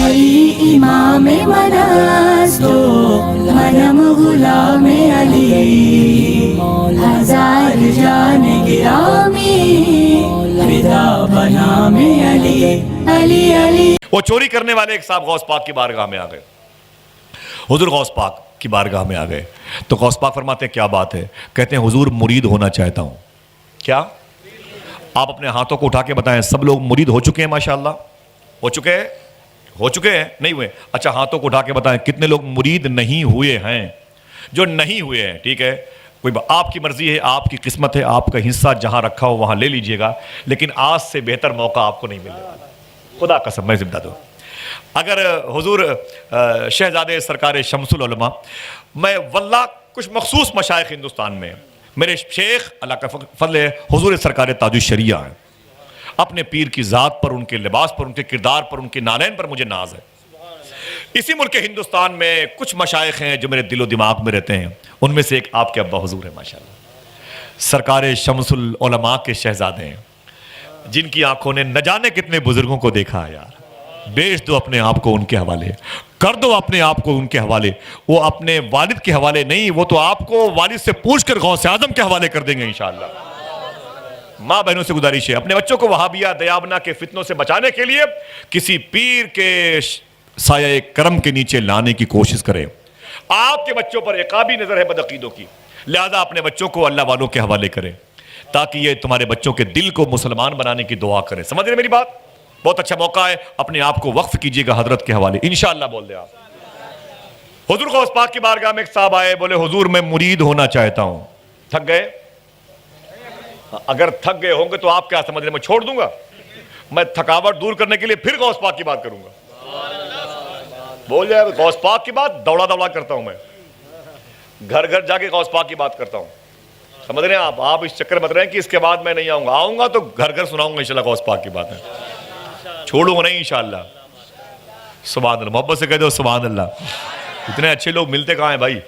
علی امام منست و منم غلام علی، ہزار جان گرامی فدا بنام علی علی علی۔ وہ چوری کرنے والے ایک صاحب غوث پاک کی بارگاہ میں آ گئے، حضور غوث پاک کی بارگاہ میں آ گئے تو غوث پاک فرماتے ہیں کیا بات ہے؟ کہتے ہیں حضور مرید ہونا چاہتا ہوں۔ کیا؟ آپ اپنے ہاتھوں کو اٹھا کے بتائیں، سب لوگ مرید ہو چکے ہیں؟ ماشاءاللہ ہو چکے ہیں؟ ہو چکے ہیں؟ نہیں ہوئے؟ اچھا ہاتھوں کو اٹھا کے بتائیں کتنے لوگ مرید نہیں ہوئے ہیں؟ جو نہیں ہوئے ہیں ٹھیک ہے، کوئی آپ کی مرضی ہے، آپ کی قسمت ہے، آپ کا حصہ جہاں رکھا ہو وہاں لے لیجئے گا، لیکن آج سے بہتر موقع آپ کو نہیں ملے گا، خدا قسم میں ذمہ دوں۔ اگر حضور شہزادے سرکار شمس العلماء، میں واللہ کچھ مخصوص مشائخ ہندوستان میں، میرے شیخ اللہ کا فضل ہے، حضور سرکار تاج الشریعہ ہیں، اپنے پیر کی ذات پر، ان کے لباس پر، ان کے کردار پر، ان کے نالین پر مجھے ناز ہے۔ اسی ملک ہندوستان میں کچھ مشائخ ہیں جو میرے دل و دماغ میں رہتے ہیں، ان میں سے ایک آپ کے ابا حضور ہیں ماشاءاللہ، سرکار شمس العلماء کے شہزادے ہیں، جن کی آنکھوں نے نہ جانے کتنے بزرگوں کو دیکھا ہے یار۔ بیچ دو اپنے آپ کو ان کے حوالے، کر دو اپنے آپ کو ان کے حوالے، وہ اپنے والد کے حوالے نہیں، وہ تو آپ کو والد سے پوچھ کر غوث اعظم کے حوالے کر دیں گے انشاءاللہ۔ ماں بہنوں سے گزارش ہے اپنے بچوں کو وہابیہ دیابنا کے فتنوں سے بچانے کے لیے کسی پیر کے سایہ کرم کے نیچے لانے کی کوشش کریں۔ آپ کے بچوں پر عقابی نظر ہے بدعقیدوں کی، لہذا اپنے بچوں کو اللہ والوں کے حوالے کریں تاکہ یہ تمہارے بچوں کے دل کو مسلمان بنانے کی دعا کریں۔ سمجھ رہے میری بات؟ بہت اچھا موقع ہے، اپنے آپ کو وقف کیجئے گا حضرت کے حوالے، انشاءاللہ بول دے آپ۔ حضور غوث پاک کی بارگاہ میں ایک صاحب آئے، بولے حضور میں مرید ہونا چاہتا ہوں۔ تھک گئے؟ اگر تھک گئے ہوں گے تو آپ کیا سمجھ رہے میں چھوڑ دوں گا؟ میں تھکاوٹ دور کرنے کے لیے پھر غوث پاک کی بات کروں گا۔ بول جائے غوث پاک کی بات دوڑا دوڑا کرتا ہوں میں، گھر گھر جا کے غوث پاک کی بات کرتا ہوں۔ سمجھ رہے ہیں آپ اس چکر مت رہے ہیں کہ اس کے بعد میں نہیں آؤں گا تو گھر گھر سناؤں گا انشاءاللہ غوث پاک کی بات ہے، چھوڑوں گا نہیں انشاءاللہ۔ سبحان اللہ، محبت سے کہہ دو سبحان اللہ۔ اتنے اچھے لوگ ملتے کہاں ہیں بھائی؟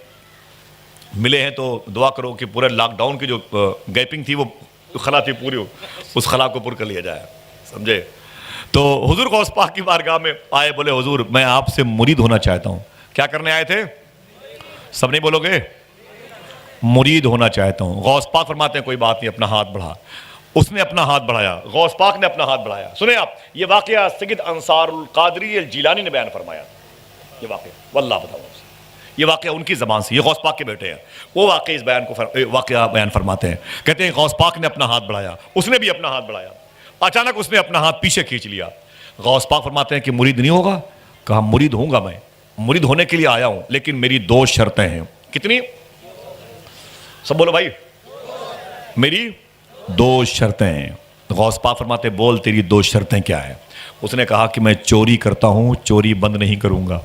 ملے ہیں تو دعا کرو کہ پورے لاک ڈاؤن کی جو گیپنگ تھی وہ خلا تھی پوری ہو، اس خلا کو پر کر لیا جائے، سمجھے؟ تو حضور غوث پاک کی بارگاہ میں آئے، بولے حضور میں آپ سے مرید ہونا چاہتا ہوں۔ کیا کرنے آئے تھے؟ سب نہیں بولو گے؟ مرید ہونا چاہتا ہوں۔ غوث پاک فرماتے ہیں کوئی بات نہیں، اپنا ہاتھ بڑھا۔ اس نے اپنا ہاتھ بڑھایا، غوث پاک نے اپنا ہاتھ بڑھایا۔ سنیں آپ، یہ واقعہ سید انصار القادری الجیلانی نے بیان فرمایا، یہ واقعہ واللہ بتاؤ، یہ واقعہ ان کی زبان سے، یہ غوث پاک کے بیٹے ہیں، وہ واقعہ اس واقعہ بیان فرماتے ہیں۔ کہتے ہیں غوث پاک نے اپنا ہاتھ بڑھایا، اس نے بھی اپنا ہاتھ بڑھایا، اچانک اس نے اپنا ہاتھ پیچھے کھینچ لیا۔ غوث پاک فرماتے ہیں کہ مرید نہیں ہوگا؟ کہا مرید ہوں گا، میں مرید ہونے کے لیے آیا ہوں، لیکن میری دو شرطیں ہیں۔ کتنی؟ سب بولو بھائی، میری دو شرطیں ہیں۔ غوث پاک فرماتے ہیں بول تیری دو شرطیں کیا ہیں؟ اس نے کہا کہ میں چوری کرتا ہوں، چوری بند نہیں کروں گا۔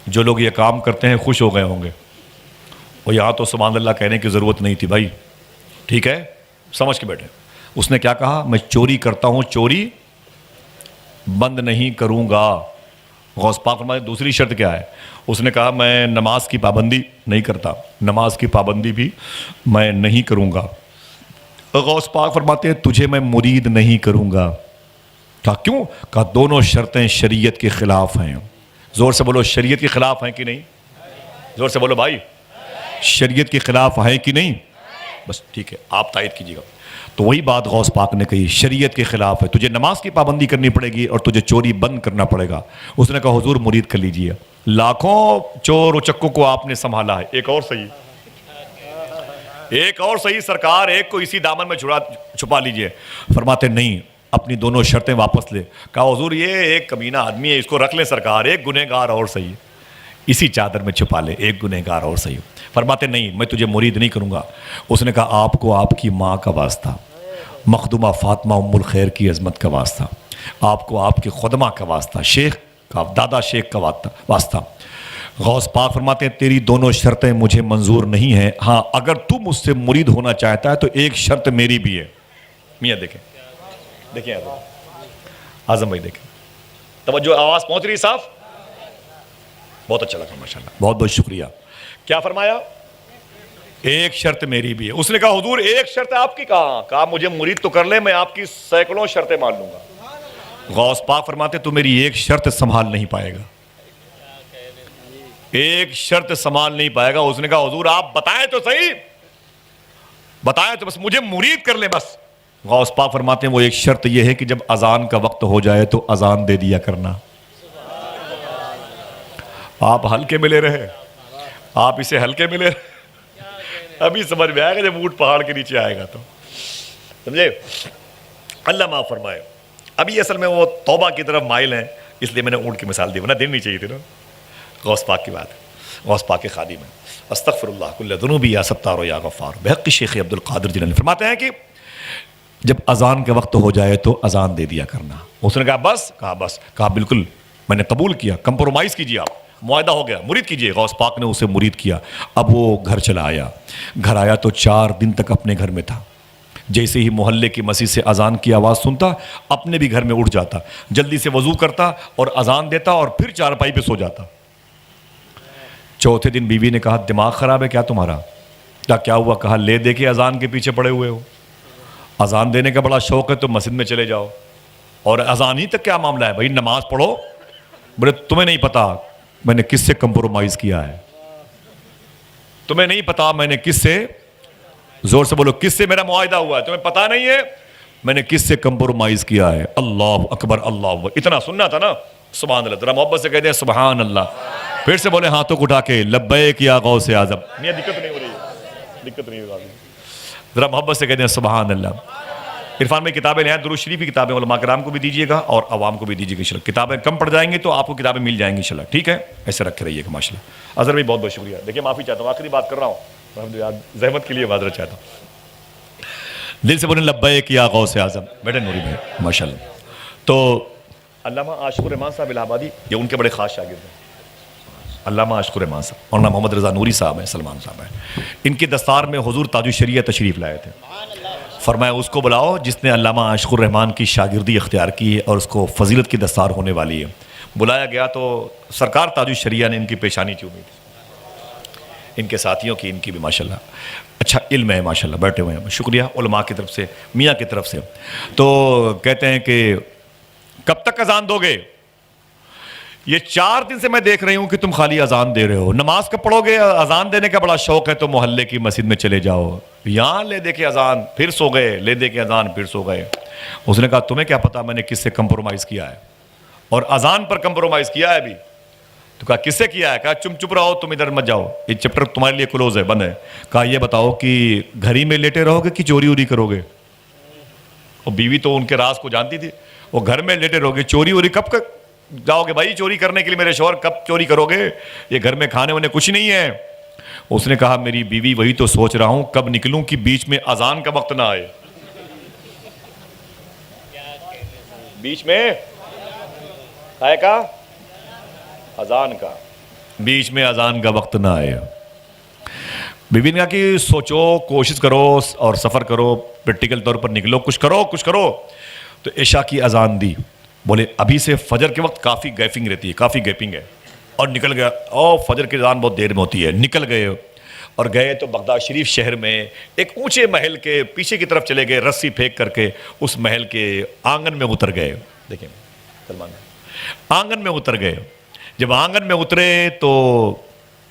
جو لوگ یہ کام کرتے ہیں خوش ہو گئے ہوں گے، اور یہاں تو سبحان اللہ کہنے کی ضرورت نہیں تھی بھائی، ٹھیک ہے سمجھ کے بیٹھے۔ اس نے کیا کہا؟ میں چوری کرتا ہوں، چوری بند نہیں کروں گا۔ غوث پاک فرماتے ہیں دوسری شرط کیا ہے؟ اس نے کہا میں نماز کی پابندی نہیں کرتا، نماز کی پابندی بھی میں نہیں کروں گا۔ غوث پاک فرماتے ہیں تجھے میں مرید نہیں کروں گا۔ کہا کیوں؟ کہا دونوں شرطیں شریعت کے خلاف ہیں۔ زور سے بولو شریعت کے خلاف ہیں کہ نہیں؟ زور سے بولو بھائی، شریعت کے خلاف ہیں کہ نہیں؟ بس ٹھیک ہے، آپ تائید کیجیے گا۔ تو وہی بات غوث پاک نے کہی، شریعت کے خلاف ہے، تجھے نماز کی پابندی کرنی پڑے گی اور تجھے چوری بند کرنا پڑے گا۔ اس نے کہا حضور مرید کر لیجیے۔ لاکھوں چور و چکوں کو آپ نے سنبھالا ہے، ایک اور صحیح، ایک اور صحیح سرکار، ایک کو اسی دامن میں چھپا لیجیے۔ فرماتے نہیں، اپنی دونوں شرطیں واپس لے۔ کہا حضور یہ ایک کمینہ آدمی ہے، اس کو رکھ لیں سرکار، ایک گنہگار اور صحیح، اسی چادر میں چھپا لے، ایک گنہگار اور صحیح۔ فرماتے نہیں، میں تجھے مرید نہیں کروں گا۔ اس نے کہا آپ کو آپ کی ماں کا واسطہ، مخدومہ فاطمہ ام الخیر کی عظمت کا واسطہ، آپ کو آپ کے خدمہ کا واسطہ، شیخ کا، دادا شیخ کا واسطہ۔ غوث پاک فرماتے ہیں تیری دونوں شرطیں مجھے منظور نہیں ہیں، ہاں اگر تو مجھ سے مرید ہونا چاہتا ہے تو ایک شرط میری بھی ہے۔ میاں دیکھیں دیکھیں اعظم بھائی، دیکھیں توجہ، آواز پہنچ رہی صاف؟ بہت اچھا لگا ماشاءاللہ، بہت بہت شکریہ۔ کیا فرمایا؟ ایک شرط میری بھی ہے۔ اس نے کہا حضور ایک شرط آپ کی؟ کہا مجھے مرید تو کر لے، میں آپ کی سینکڑوں شرطیں مان لوں گا۔ غوث پاک فرماتے تو میری ایک شرط سنبھال نہیں پائے گا، ایک شرط سنبھال نہیں پائے گا. اس نے کہا حضور آپ بتائیں تو صحیح، بتائیں تو بس مجھے مرید کر لیں بس. غوث پاک فرماتے ہیں وہ ایک شرط یہ ہے کہ جب اذان کا وقت ہو جائے تو اذان دے دیا کرنا. آپ ہلکے میں لے رہے، آپ اسے ہلکے میں لے رہے. ابھی سمجھ میں آئے گا جب اونٹ پہاڑ کے نیچے آئے گا تو سمجھے. اللہ معاف فرمائے. ابھی اصل میں وہ توبہ کی طرف مائل ہیں، اس لیے میں نے اونٹ کی مثال دی، ورنہ دینی چاہیے تھی نا. غوث پاک کی بات ہے، غوث پاک کے خادم ہیں. استغفر اللہ کل ذنوبی یا ستار و یا غفار. بحق شیخ عبد القادر جیلانی فرماتے ہیں کہ جب اذان کا وقت ہو جائے تو اذان دے دیا کرنا. اس نے کہا بس، کہا بس، کہا بالکل میں نے قبول کیا، کمپرومائز کیجیے، آپ معاہدہ ہو گیا، مرید کیجیے. غوث پاک نے اسے مرید کیا. اب وہ گھر چلا آیا. گھر آیا تو 4 دن تک اپنے گھر میں تھا. جیسے ہی محلے کی مسجد سے اذان کی آواز سنتا اپنے بھی گھر میں اٹھ جاتا، جلدی سے وضو کرتا اور اذان دیتا اور پھر چارپائی پہ سو جاتا. چوتھے دن بیوی نے کہا دماغ خراب ہے کیا تمہارا؟ کیا ہوا؟ کہا لے دے کے اذان کے پیچھے پڑے ہوئے ہو، اذان دینے کا بڑا شوق ہے تو مسجد میں چلے جاؤ، اور اذان ہی تک کیا معاملہ ہے بھائی، نماز پڑھو. بولے تمہیں نہیں پتا میں نے کس سے کمپرومائز کیا ہے، تمہیں نہیں پتا میں نے کس سے، زور سے بولو، کس سے میرا معاہدہ ہوا ہے، تمہیں پتا نہیں ہے میں نے کس سے کمپرومائز کیا ہے. اللہ اکبر، اللہ اکبر. اتنا سننا تھا نا. سبحان اللہ. ذرا محبت سے کہتے ہیں سبحان اللہ. پھر سے بولے ہاتھوں کو اٹھا کے لبیک یا غوث اعظم. نہیں دقت نہیں ہو رہی ہے، دقت نہیں ہو رہی. ذرا محبت سے کہتے ہیں سبحان اللہ. عرفان میں کتابیں لیں، درود شریف کی کتابیں علماء کرام کو بھی دیجیے گا اور عوام کو بھی دیجیے گا انشاءاللہ. کتابیں کم پڑ جائیں گے تو آپ کو کتابیں مل جائیں گی انشاءاللہ. ٹھیک ہے، ایسے رکھے رہیے گا ماشاءاللہ. اظہر بھائی بہت بہت شکریہ. دیکھیے معافی چاہتا ہوں، آخری بات کر رہا ہوں، الحمدللہ زحمت کے لیے معذرت چاہتا ہوں. دل سے بولیں لبیک یا غوث اعظم. بیٹے نوری بھائی ماشاءاللہ. تو علامہ عاشق الرحمان صاحب الہ آبادی یہ ان کے بڑے خاص شاگرد ہیں. علامہ عاشق الرحمان صاحب اور محمد رضا نوری صاحب ہیں، سلمان صاحب ہیں. ان کی دستار میں حضور تاج الشریعہ تشریف لائے تھے. فرمایا اس کو بلاؤ جس نے علامہ عاشق الرحمان کی شاگردی اختیار کی ہے اور اس کو فضیلت کی دستار ہونے والی ہے. بلایا گیا تو سرکار تاج الشریعہ نے ان کی پیشانی چومی تھی، ان کے ساتھیوں کی، ان کی بھی ماشاءاللہ اچھا علم ہے ماشاءاللہ. بیٹھے ہوئے ہیں، شکریہ علماء کی طرف سے، میاں کی طرف سے. تو کہتے ہیں کہ کب تک اذان دو گے؟ یہ 4 دن سے میں دیکھ رہی ہوں کہ تم خالی اذان دے رہے ہو. نماز کب پڑھو گے؟ اذان دینے کا بڑا شوق ہے تو محلے کی مسجد میں چلے جاؤ. یہاں لے دے کے اذان پھر سو گئے، لے دے کے اذان پھر سو گئے. اس نے کہا تمہیں کیا پتا میں نے کس سے کمپرومائز کیا ہے، اور اذان پر کمپرومائز کیا ہے ابھی. تو کہا کس سے کیا ہے؟ کہا چپ رہو، تم ادھر مت جاؤ، یہ چیپٹر تمہارے لیے کلوز ہے، بند ہے. کہا یہ بتاؤ کہ گھر ہی میں لیٹے رہو گے کہ چوری ووری کرو گے؟ اور بیوی تو ان کے راز کو جانتی تھی. وہ گھر میں لیٹے رہو گے، چوری ووری کب جاؤ گے بھائی چوری کرنے کے لیے؟ میرے شوہر کب چوری کرو گے؟ یہ گھر میں کھانے وانے کچھ نہیں ہے. اس نے کہا میری بیوی وہی تو سوچ رہا ہوں کب نکلوں کہ بیچ میں اذان کا وقت نہ آئے. بیچ میں آئے کا اذان کا، بیچ میں اذان کا وقت نہ آئے. بیوی نے کہا کہ سوچو، کوشش کرو اور سفر کرو، پریکٹیکل طور پر نکلو، کچھ کرو. تو عشاء کی اذان دی. بولے ابھی سے فجر کے وقت کافی گیپنگ رہتی ہے، کافی گیپنگ ہے. اور نکل گیا. فجر کی اذان بہت دیر میں ہوتی ہے. نکل گئے اور گئے تو بغداد شریف شہر میں ایک اونچے محل کے پیچھے کی طرف چلے گئے، رسی پھینک کر کے اس محل کے آنگن میں اتر گئے. دیکھیں سلمان، آنگن میں اتر گئے. جب آنگن میں اترے تو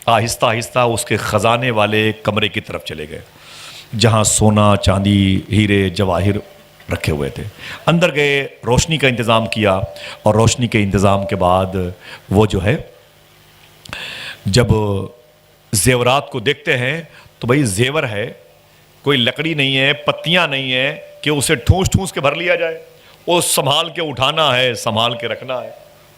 آہستہ آہستہ اس کے خزانے والے کمرے کی طرف چلے گئے جہاں سونا، چاندی، ہیرے، جواہر رکھے ہوئے تھے. اندر گئے، روشنی کا انتظام کیا، اور روشنی کے انتظام کے بعد وہ جو ہے جب زیورات کو دیکھتے ہیں تو بھائی زیور ہے، کوئی لکڑی نہیں ہے، پتیاں نہیں ہیں کہ اسے ٹھونس کے بھر لیا جائے. وہ سنبھال کے اٹھانا ہے، سنبھال کے رکھنا ہے.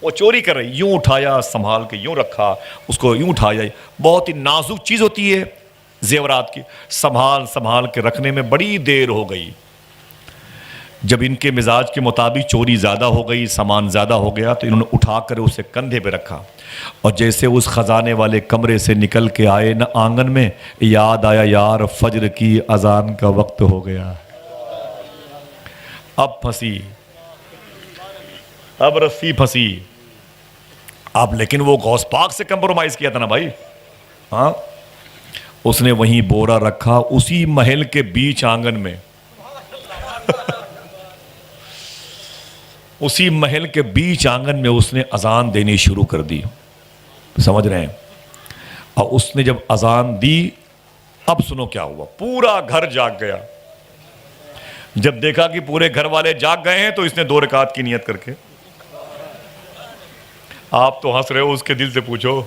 وہ چوری کر رہے، یوں اٹھایا، سنبھال کے یوں رکھا، اس کو یوں اٹھایا. بہت ہی نازک چیز ہوتی ہے زیورات کی، سنبھال کے رکھنے میں بڑی دیر ہو گئی. جب ان کے مزاج کے مطابق چوری زیادہ ہو گئی، سامان زیادہ ہو گیا، تو انہوں نے اٹھا کر اسے کندھے پہ رکھا. اور جیسے اس خزانے والے کمرے سے نکل کے آئے نا آنگن میں، یاد آیا یار فجر کی اذان کا وقت ہو گیا. اب پھنسی، اب رسی پھنسی. اب لیکن وہ غوث پاک سے کمپرومائز کیا تھا نا بھائی. ہاں، اس نے وہیں بورا رکھا اسی محل کے بیچ آنگن میں. اسی محل کے بیچ آنگن میں اس نے اذان دینی شروع کر دی. سمجھ رہے ہیں؟ اور اس نے جب اذان دی، اب سنو کیا ہوا، پورا گھر جاگ گیا. جب دیکھا کہ پورے گھر والے جاگ گئے ہیں تو اس نے 2 رکعت کی نیت کر کے، آپ تو ہنس رہے ہو، اس کے دل سے پوچھو.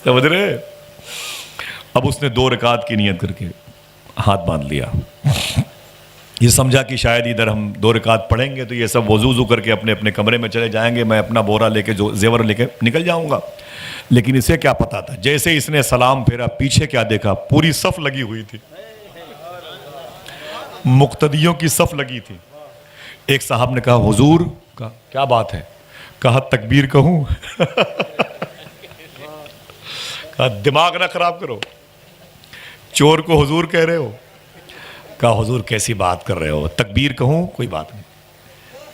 سمجھ رہے؟ اب اس نے 2 رکعت کی نیت کر کے ہاتھ باندھ لیا. یہ سمجھا کہ شاید ادھر ہم 2 رکعت پڑھیں گے تو یہ سب وضو کر کے اپنے اپنے کمرے میں چلے جائیں گے، میں اپنا بورا لے کے جو زیور لے کے نکل جاؤں گا. لیکن اسے کیا پتا تھا، جیسے اس نے سلام پھیرا، پیچھے کیا دیکھا، پوری صف لگی ہوئی تھی، مقتدیوں کی صف لگی تھی. ایک صاحب نے کہا حضور، کہا کیا بات ہے؟ کہا تکبیر کہوں؟ کہا دماغ نہ خراب کرو، چور کو حضور کہہ رہے ہو. کہا حضور کیسی بات کر رہے ہو، تکبیر کہوں؟ کوئی بات نہیں،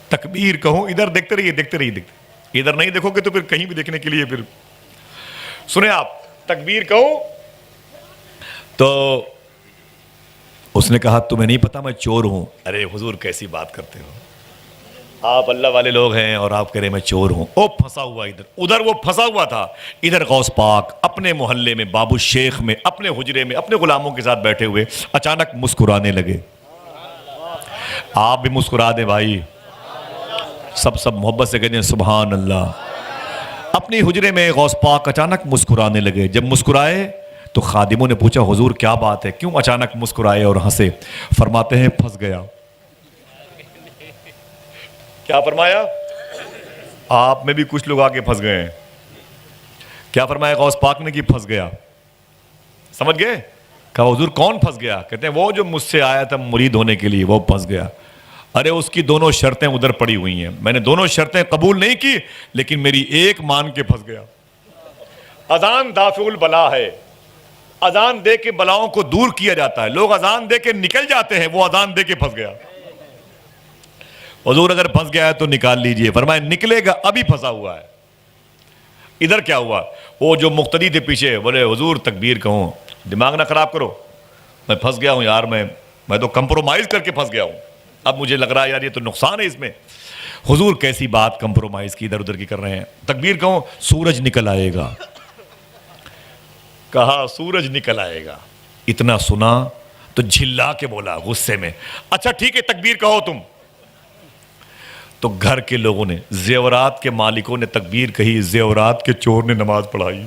تکبیر کہوں. ادھر دیکھتے رہیے، دیکھتے رہیے، ادھر نہیں دیکھو گے تو پھر کہیں بھی دیکھنے کے لیے پھر سنیں آپ، تکبیر کہوں؟ تو اس نے کہا تمہیں نہیں پتا میں چور ہوں. ارے حضور کیسی بات کرتے ہو، آپ اللہ والے لوگ ہیں اور آپ کہہ رہے میں چور ہوں. او پھنسا ہوا ادھر وہ پھنسا ہوا تھا. ادھر غوث پاک اپنے محلے میں، بابو الشیخ میں، اپنے حجرے میں اپنے غلاموں کے ساتھ بیٹھے ہوئے اچانک مسکرانے لگے. آپ بھی مسکرا دیں بھائی، سب محبت سے کہتے ہیں سبحان اللہ. اپنی حجرے میں غوث پاک اچانک مسکرانے لگے. جب مسکرائے تو خادموں نے پوچھا حضور کیا بات ہے، کیوں اچانک مسکرائے اور ہنسے؟ فرماتے ہیں پھنس گیا. کیا فرمایا؟ آپ میں بھی کچھ لوگ آگے پھنس گئے ہیں. کیا فرمایا غوث پاک نے کہ پھنس گیا؟ سمجھ گئے؟ کہا حضور کون پھنس گیا؟ کہتے ہیں وہ جو مجھ سے آیا تھا مرید ہونے کے لیے، وہ پھنس گیا. ارے اس کی دونوں شرطیں ادھر پڑی ہوئی ہیں، میں نے دونوں شرطیں قبول نہیں کی لیکن میری ایک مان کے پھنس گیا. اذان دافع البلا ہے، اذان دے کے بلاؤں کو دور کیا جاتا ہے. لوگ اذان دے کے نکل جاتے ہیں، وہ اذان دے کے پھنس گیا. حضور اگر پھنس گیا ہے تو نکال لیجئے. فرمایا نکلے گا، ابھی پھنسا ہوا ہے. ادھر کیا ہوا، وہ جو مقتدی تھے پیچھے بولے حضور تکبیر کہوں؟ دماغ نہ خراب کرو، میں پھنس گیا ہوں یار، میں تو کمپرومائز کر کے پھنس گیا ہوں. اب مجھے لگ رہا ہے یار یہ تو نقصان ہے اس میں. حضور کیسی بات کمپرومائز کی ادھر ادھر کی کر رہے ہیں. تکبیر کہوں؟ سورج نکل آئے گا. کہا سورج نکل آئے گا. اتنا سنا تو جھلا کے بولا غصے میں، اچھا ٹھیک ہے تکبیر کہو تم. تو گھر کے لوگوں نے، زیورات کے مالکوں نے تکبیر کہی، زیورات کے چور نے نماز پڑھائی.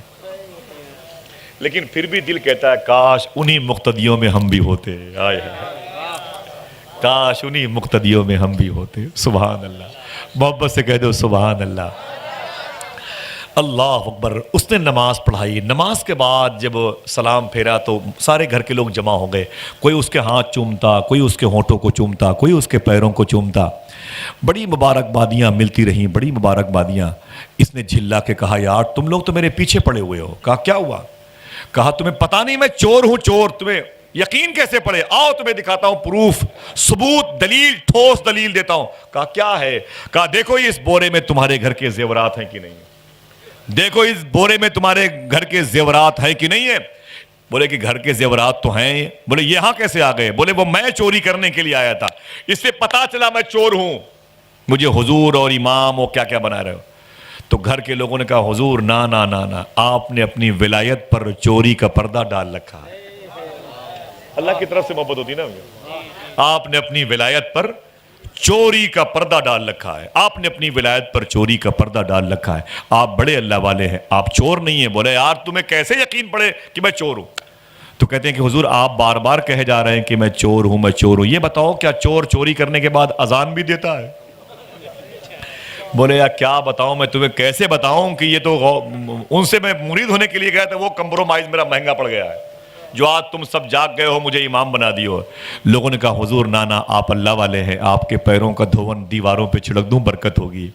لیکن پھر بھی دل کہتا ہے کاش انہی مقتدیوں میں ہم بھی ہوتے. آئے کاش انہی مقتدیوں میں ہم بھی ہوتے. سبحان اللہ. محبت سے کہہ دو سبحان اللہ. اللہ اکبر. اس نے نماز پڑھائی. نماز کے بعد جب سلام پھیرا تو سارے گھر کے لوگ جمع ہو گئے. کوئی اس کے ہاتھ چومتا، کوئی اس کے ہونٹوں کو چومتا، کوئی اس کے پیروں کو چومتا. بڑی مبارکبادیاں ملتی رہیں، بڑی مبارکبادیاں. اس نے جھلا کے کہا یار تم لوگ تو میرے پیچھے پڑے ہوئے ہو. کہا کیا ہوا؟ کہا تمہیں پتا نہیں میں چور ہوں چور، تمہیں یقین کیسے پڑے؟ آؤ تمہیں دکھاتا ہوں پروف، ثبوت، دلیل، ٹھوس دلیل دیتا ہوں. کہا کیا ہے؟ کہا دیکھو اس بورے میں تمہارے گھر کے زیورات ہیں کہ نہیں ہیں، دیکھو اس بورے میں تمہارے گھر کے زیورات ہیں کہ نہیں ہیں. بولے کہ گھر کے زیورات تو ہیں. بولے یہاں کیسے آ گئے؟ بولے وہ میں چوری کرنے کے لیے آیا تھا، اس سے پتا چلا میں چور ہوں، مجھے حضور اور امام وہ کیا کیا بنا رہے ہو. تو گھر کے لوگوں نے کہا حضور نا نا نا نا، آپ نے اپنی ولایت پر چوری کا پردہ ڈال رکھا ہے. اللہ کی طرف سے محبت ہوتی نا. آپ نے اپنی ولایت پر چوری کا پردہ ڈال رکھا ہے، آپ نے اپنی ولایت پر چوری کا پردہ ڈال رکھا ہے. آپ بڑے اللہ والے ہیں، آپ چور نہیں ہیں. بولے یار تمہیں کیسے یقین پڑے کہ میں چور ہوں؟ تو کہتے ہیں کہ حضور آپ بار بار کہے جا رہے ہیں کہ میں چور ہوں میں چور ہوں، یہ بتاؤ کیا چور چوری کرنے کے بعد اذان بھی دیتا ہے؟ بولے یار کیا بتاؤں میں تمہیں، کیسے بتاؤں کہ یہ تو ان سے میں مرید ہونے کے لیے گیا تھا، وہ کمپرومائز میرا مہنگا پڑ گیا ہے، جو آج تم سب جاگ گئے ہو مجھے امام بنا دیو. لوگوں نے کہا حضور نانا آپ اللہ والے ہیں، آپ کے پیروں کا دھون دیواروں پہ چھڑک دوں برکت ہوگی،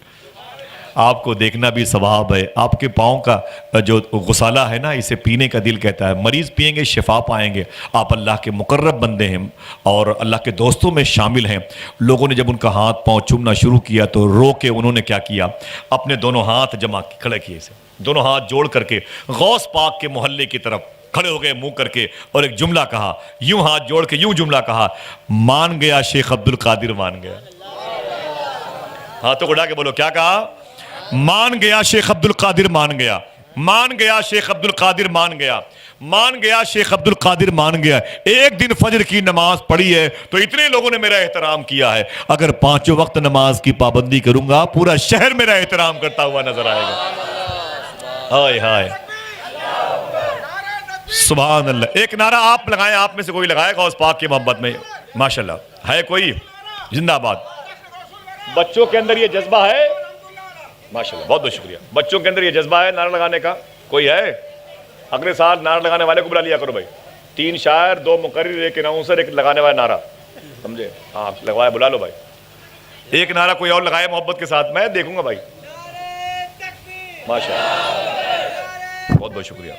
آپ کو دیکھنا بھی ثواب ہے. آپ کے پاؤں کا جو غسالہ ہے نا، اسے پینے کا دل کہتا ہے، مریض پئیں گے شفا پائیں گے. آپ اللہ کے مقرب بندے ہیں اور اللہ کے دوستوں میں شامل ہیں. لوگوں نے جب ان کا ہاتھ پاؤں چومنا شروع کیا تو رو کے انہوں نے کیا کیا، اپنے دونوں ہاتھ جمع کھڑے کیے سے دونوں ہاتھ جوڑ کر کے غوث پاک کے محلے کی طرف کھڑے ہو گئے منہ کر کے اور ایک جملہ کہا، یوں ہاتھ جوڑ کے یوں جملہ کہا، مان گیا شیخ عبد القادر مان گیا۔ ہاتھوں کو اٹھا کے بولو، کیا کہا؟ مان گیا شیخ عبد القادر مان گیا، مان گیا شیخ عبد القادر مان گیا، مان گیا شیخ عبد القادر مان گیا۔ ایک دن فجر کی نماز پڑھی ہے تو اتنے لوگوں نے میرا احترام کیا ہے، اگر 5 وقت نماز کی پابندی کروں گا پورا شہر میرا احترام کرتا ہوا نظر آئے گا۔ ہائے ہائے سبحان اللہ۔ ایک نعرہ آپ لگائیں، آپ میں سے کوئی لگائے غوث پاک کی محبت میں؟ ماشاءاللہ ہے کوئی؟ زندہ باد۔ بچوں کے اندر یہ جذبہ ہے؟ ماشاءاللہ، بہت بہت شکریہ۔ بچوں کے اندر یہ جذبہ ہے نعرہ لگانے کا؟ کوئی ہے؟ اگلے سال نعرہ لگانے والے کو بلا لیا کرو بھائی، 3 شاعر 2 مقرر 1 اناؤنسر 1 لگانے والا نعرہ، سمجھے؟ ہاں لگوایا، بلا لو بھائی۔ ایک نعرہ کوئی اور لگائے محبت کے ساتھ، میں دیکھوں گا بھائی۔ ماشاءاللہ، بہت بہت شکریہ،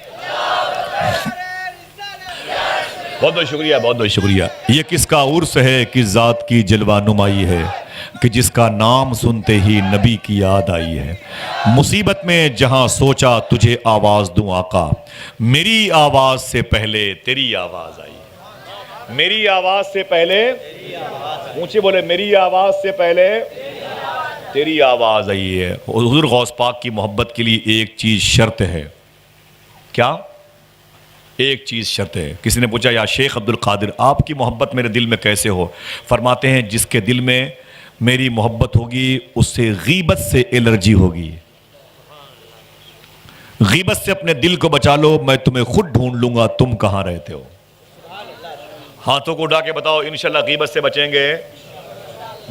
بہت بہت شکریہ، بہت بہت شکریہ۔ یہ کس کا عرس ہے کہ ذات کی جلوہ نمائی ہے، کہ جس کا نام سنتے ہی نبی کی یاد آئی ہے۔ مصیبت میں جہاں سوچا تجھے آواز دوں آقا، میری آواز سے پہلے تیری آواز آئی ہے۔ میری آواز سے پہلے، اونچے بولے، میری آواز سے پہلے تیری آواز آئی ہے۔ حضور غوث پاک کی محبت کے لیے ایک چیز شرط ہے، کیا؟ ایک چیز شرط ہے۔ کسی نے پوچھا، یا شیخ عبد القادر آپ کی محبت میرے دل میں کیسے ہو؟ فرماتے ہیں جس کے دل میں میری محبت ہوگی اس سے غیبت سے الرجی ہوگی۔ غیبت سے اپنے دل کو بچا لو، میں تمہیں خود ڈھونڈ لوں گا تم کہاں رہتے ہو۔ ہاتھوں کو اٹھا کے بتاؤ، انشاءاللہ غیبت سے بچیں گے،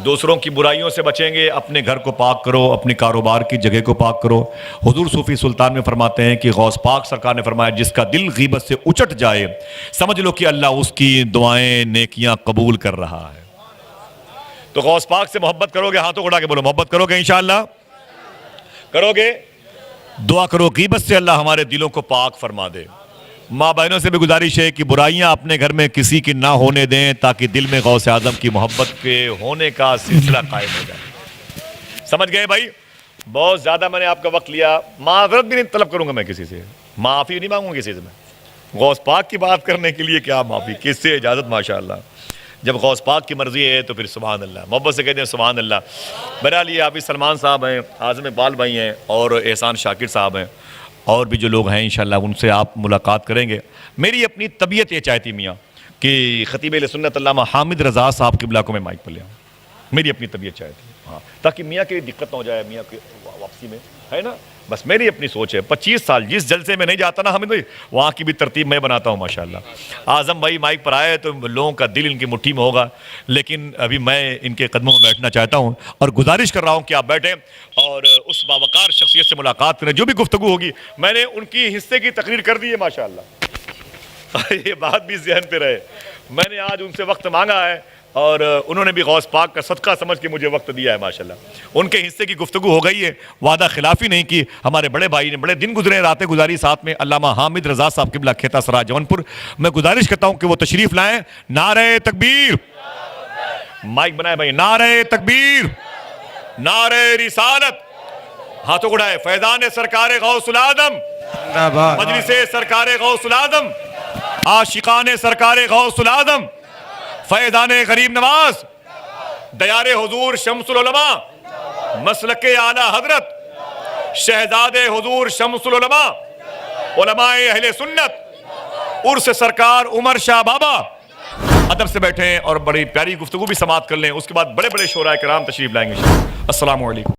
دوسروں کی برائیوں سے بچیں گے، اپنے گھر کو پاک کرو، اپنے کاروبار کی جگہ کو پاک کرو۔ حضور صوفی سلطان میں فرماتے ہیں کہ غوث پاک سرکار نے فرمایا جس کا دل غیبت سے اچٹ جائے سمجھ لو کہ اللہ اس کی دعائیں نیکیاں قبول کر رہا ہے۔ تو غوث پاک سے محبت کرو گے؟ ہاتھوں کو اٹھا کے بولو، محبت کرو گے انشاءاللہ؟ کرو گے؟ دعا کرو غیبت سے اللہ ہمارے دلوں کو پاک فرما دے۔ ماں بہنوں سے بھی گزارش ہے کہ برائیاں اپنے گھر میں کسی کی نہ ہونے دیں تاکہ دل میں غوث اعظم کی محبت کے ہونے کا سلسلہ قائم ہو جائے۔ سمجھ گئے بھائی؟ بہت زیادہ میں نے آپ کا وقت لیا، معذرت بھی نہیں طلب کروں گا میں کسی سے، معافی نہیں مانگوں گا کسی سے میں۔ غوث پاک کی بات کرنے کے لیے کیا معافی، کس سے اجازت؟ ماشاءاللہ، جب غوث پاک کی مرضی ہے تو پھر سبحان اللہ، محبت سے کہتے ہیں سبحان اللہ۔ بہرحال یہ حافظ سلمان صاحب ہیں، اعظم اقبال بھائی ہیں اور احسان شاکر صاحب ہیں، اور بھی جو لوگ ہیں انشاءاللہ ان سے آپ ملاقات کریں گے۔ میری اپنی طبیعت یہ چاہتی میاں کہ خطیب اہل سنت علامہ حامد رضا صاحب قبلہ کو میں مائک پر لے آؤں، میری اپنی طبیعت چاہتی ہے، ہاں، تاکہ میاں کی دقت نہ ہو جائے، میاں کی واپسی میں ہے نا، بس میری اپنی سوچ ہے۔ 25 سال جس جلسے میں نہیں جاتا نا حامد بھائی، وہاں کی بھی ترتیب میں بناتا ہوں ماشاءاللہ۔ اعظم بھائی مائک پر آئے تو لوگوں کا دل ان کی مٹھی میں ہوگا، لیکن ابھی میں ان کے قدموں میں بیٹھنا چاہتا ہوں اور گزارش کر رہا ہوں کہ آپ بیٹھیں اور اس باوقار شخصیت سے ملاقات کریں۔ جو بھی گفتگو ہوگی میں نے ان کی حصے کی تقریر کر دی ہے ماشاءاللہ، یہ بات بھی ذہن پہ رہے، میں نے آج ان سے وقت مانگا ہے اور انہوں نے بھی غوث پاک کا صدقہ سمجھ کے مجھے وقت دیا ہے ماشاءاللہ۔ ان کے حصے کی گفتگو ہو گئی ہے، وعدہ خلافی نہیں کی۔ ہمارے بڑے بھائی نے بڑے دن گزرے، راتیں گزاری ساتھ میں، علامہ حامد رضا صاحب قبلہ کھیتا سرا جون پور۔ میں گزارش کرتا ہوں کہ وہ تشریف لائیں۔ نعرہ تکبیر، مائک بنائے بھائی، نعرہ تکبیر، نعرہ رسالت، ہاتھوں کو اٹھائے۔ فیضان سرکار غوث العظم، مجلس سرکار غوث العظم، عاشقان سرکار غوث العظم، فیضان غریب نواز، دیار حضور شمس العلماء، مسلک اعلیٰ حضرت، شہزاد حضور شمس العلماء، علماء اہل سنت، عرس سرکار عمر شاہ بابا۔ ادب سے بیٹھیں اور بڑی پیاری گفتگو بھی سماعت کر لیں، اس کے بعد بڑے بڑے شعراء کرام تشریف لائیں گے۔ السلام علیکم۔